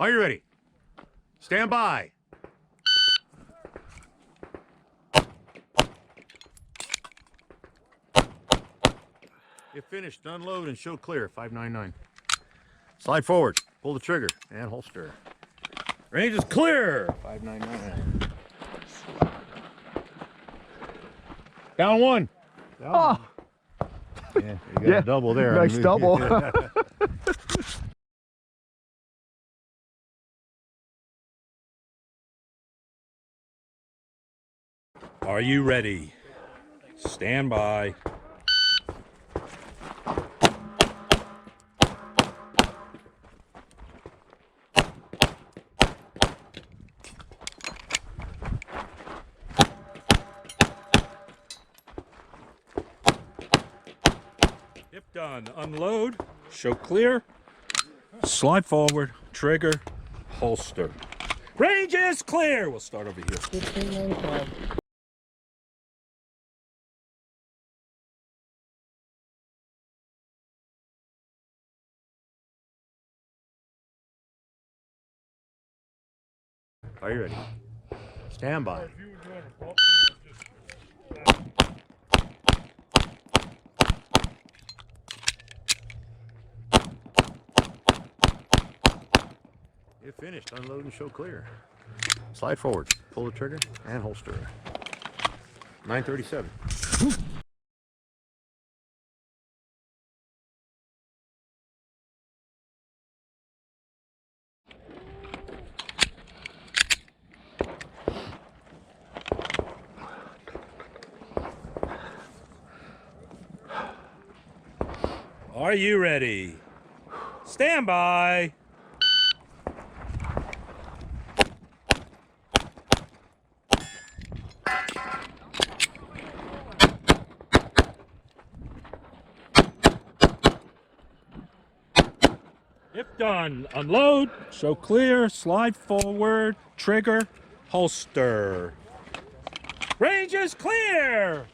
Are you ready? Stand by. If finished, unload and show clear. 599. Slide forward. Pull the trigger and holster. Range is clear. 599. Down one. Down. Oh. Yeah, you got a double there. Nice double. Are you ready? Stand by. If done, unload, show clear, slide forward, trigger, holster. Range is clear. We'll start over here. 1595. Are you ready? Stand by. If finished, unload and show clear. Slide forward, pull the trigger, and holster. 937. Are you ready? Stand by. If done, unload, show clear, slide forward, trigger, holster. Range is clear.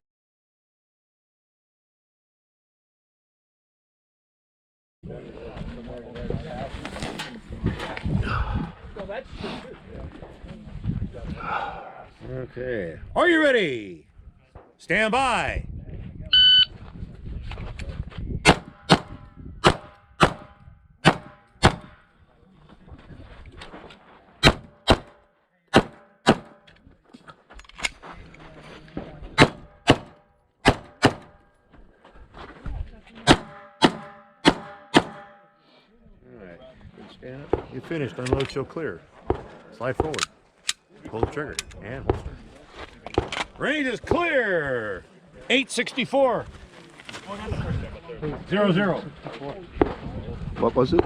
Okay. Are you ready? Stand by. Stand up. You finished. Unload, show clear. Slide forward. Pull the trigger and holster. Range is clear. 864. 00. What was it?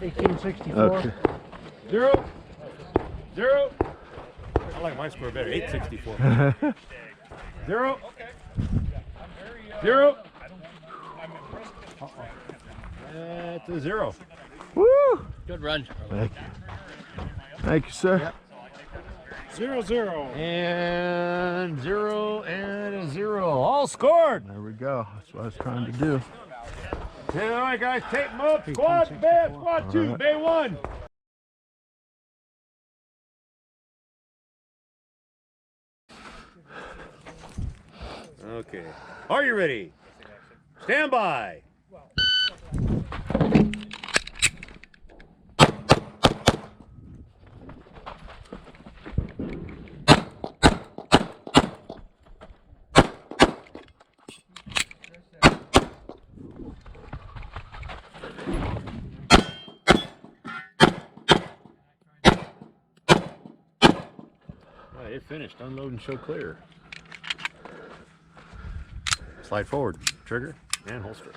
1864. Okay. 0. 0. I like my score better. 864. 0. 0. That's a 0. Woo! Good run. Thank you. Thank you, sir. Yep. 0, 0. And 0 and a 0. All scored. There we go. That's what I was trying to do. All right, guys, tape them up. Squad, bay, squad 2, bay 1. Okay. Are you ready? Stand by. It finished. Unload and show clear. Slide forward, trigger, and holster.